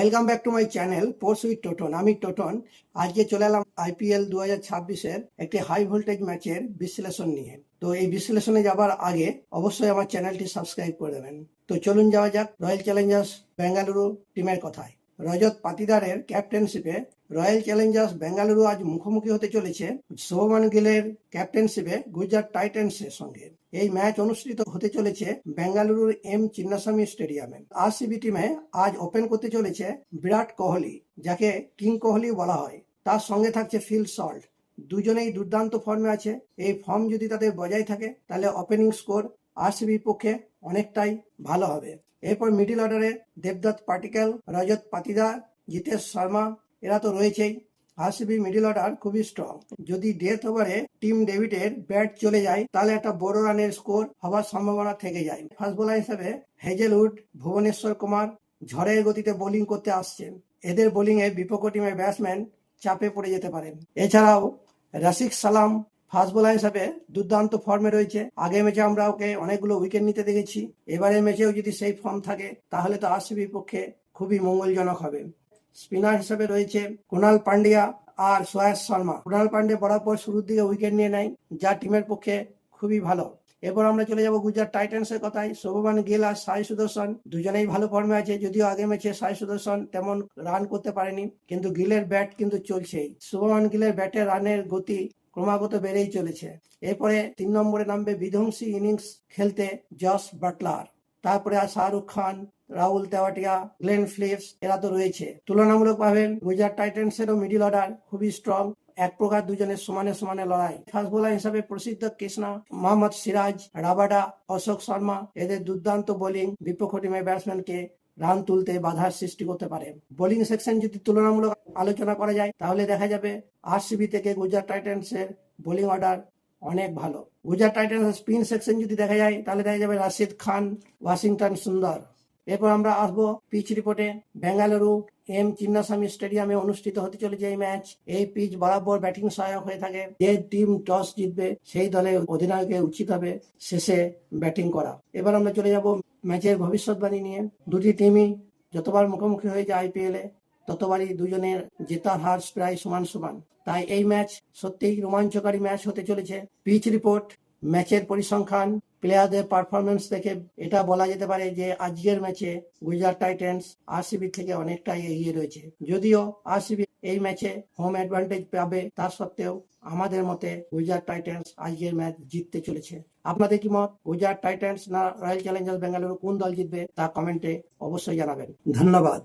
Welcome back to my channel sports with Toton. আমি টোটন। আজকে চলে এলাম আইপিএল 2026-এর একটি হাই ভোল্টেজ ম্যাচের বিশ্লেষণ নিয়ে। তো এই বিশ্লেষণে যাবার আগে অবশ্যই আমার চ্যানেলটি সাবস্ক্রাইব করে দেবেন। তো চলুন যাওয়া যাক রয়্যাল চ্যালেঞ্জার্স বেঙ্গালুরু টিমের কথায়। রজত পাতিদারের ক্যাপ্টেনশিপে রয়্যাল চ্যালেঞ্জার্স বেঙ্গালুরু আজ মুখোমুখি হতে চলেছে শুভমান গিলের ক্যাপ্টেনশিপে গুজরাট টাইটান্সের সঙ্গে। এই ম্যাচ অনুষ্ঠিত হতে চলেছে বেঙ্গালুরুর এম চিন্নাস্বামী স্টেডিয়ামে। আরসিবি টিমে আজ ওপেন করতে চলেছে বিরাট কোহলি, যাকে কিং কোহলি বলা হয়। তার সঙ্গে থাকছে ফিল সল্ট। দুজনেই দুর্দান্ত ফর্মে আছে। এই ফর্ম যদি তাদের বজায় থাকে তাহলে ওপেনিং স্কোর আরসিবির পক্ষে অনেকটাই ভালো হবে। এরপর মিডিল অর্ডারে দেবদত্ত পাটিকেল, রজত পাতিদার, জিতেশ শর্মা এরা তো রয়েছেই। আরসিবি মিডিল অর্ডার খুবই স্ট্রং। যদি ডেথ ওভারে টিম ডেভিডের ব্যাট চলে যায় তাহলে একটা বড় রানের স্কোর হওয়ার সম্ভাবনা থেকে যায়। ফাস্ট বোলার হিসেবে হেজেলউড, ভুবনেশ্বর কুমার ঝড়ের গতিতে বোলিং করতে আসছেন। এদের বোলিংয়ে বিপক্ষ টিমের ব্যাটসম্যান চাপে পড়ে যেতে পারেন। এছাড়াও রাশিক সালাম ফাস্ট বোলার হিসাবে দুর্দান্ত ফর্মে রয়েছে। আগের ম্যাচে আমরা ওকে অনেকগুলো উইকেট নিতে দেখেছি। এবারের ম্যাচেও যদি সেই ফর্ম থাকে তাহলে তো আরসিবির পক্ষে খুবই মঙ্গলজনক হবে। স্পিনার হিসেবে রয়েছে কুণাল পান্ডিয়া আর শ্রেয়াস শর্মা। কুণাল পান্ডিয়া বরাবর শুরুর দিকে উইকেট নিয়ে নেয়, যা টিমের পক্ষে খুবই ভালো। এরপর আমরা চলে যাব গুজরাট টাইটান্সের কথায়। শুভমান গিল আর সাই সুদর্শন দুজনেই ভালো ফর্মে আছে। যদিও আগের ম্যাচে সাই সুদর্শন তেমন রান করতে পারেনি, কিন্তু গিলের ব্যাট কিন্তু চলছেই। শুভমান গিলের ব্যাটে রানের গতি ক্রমাগত বেড়েই চলেছে। এরপরে 3 নম্বরে নামবে বিধ্বংসী ইনিংস খেলতে জস বাটলার। তারপরে আর শাহরুখ খান, রাহুল তেওয়াটিয়া, গ্লেন ফিলিপস এরা তো রয়েছে। তুলনামূলক ভাবে গুজরাট টাইটান্সেরও মিডিল অর্ডার খুবই স্ট্রং। এক প্রকার দুজনের সমানে সমানে লড়াই। ফাস্ট বোলার হিসাবে প্রসিদ্ধ কৃষ্ণা, মোহাম্মদ সিরাজ, রাবাডা, অশোক শর্মা এদের দুর্দান্ত বোলিং বিপক্ষ টিমের ব্যাটসম্যানকে রান তুলতে বাধার সৃষ্টি করতে পারে। বোলিং সেকশন যদি তুলনামূলক আলোচনা করা যায় তাহলে দেখা যাবে আরসিবি থেকে গুজরাট টাইটান্সের বোলিং অর্ডার অনেক ভালো। গুজরাট টাইটান্সের স্পিন সেকশন যদি দেখা যায় তাহলে দেখা যাবে রাশিদ খান, ওয়াশিংটন সুন্দর। এরপর আমরা আসবো পিচ রিপোর্টে। বেঙ্গালুরু এম চিন্নাস্বামী স্টেডিয়ামে অনুষ্ঠিত হতে চলেছে এই ম্যাচ। এই পিচ বরাবর ব্যাটিং সহায়ক হয়ে থাকে। যে টিম টস জিতবে সেই দলের অধিনায়কের উচিত হবে শেষে ব্যাটিং করা। এবার আমরা চলে যাব ম্যাচের ভবিষ্যৎবাণী নিয়ে। দুটি টিমই যতবার মুখোমুখি হয়েছে আইপিএল এ ততবারই দুজনের জেতার হার প্রায় সমান সমান। তাই এই ম্যাচ সত্যিই রোমাঞ্চকারী ম্যাচ হতে চলেছে। পিচ রিপোর্ট, ম্যাচের পরিসংখ্যান, প্লেয়ারদের পারফরমেন্স দেখে এটা বলা যেতে পারে যে আজকের ম্যাচে গুজরাট টাইটান্স আরসিবি থেকে অনেকটাই এগিয়ে রয়েছে। যদিও আরসিবি এই ম্যাচে হোম অ্যাডভান্টেজ পাবে, তার সত্ত্বেও আমাদের মতে গুজরাট টাইটান্স আজকের ম্যাচ জিততে চলেছে। আপনাদের কি মত? গুজরাট টাইটান্স না রয়্যাল চ্যালেঞ্জার্স বেঙ্গালুরু কোন দল জিতবে তা কমেন্টে অবশ্যই জানাবেন। ধন্যবাদ।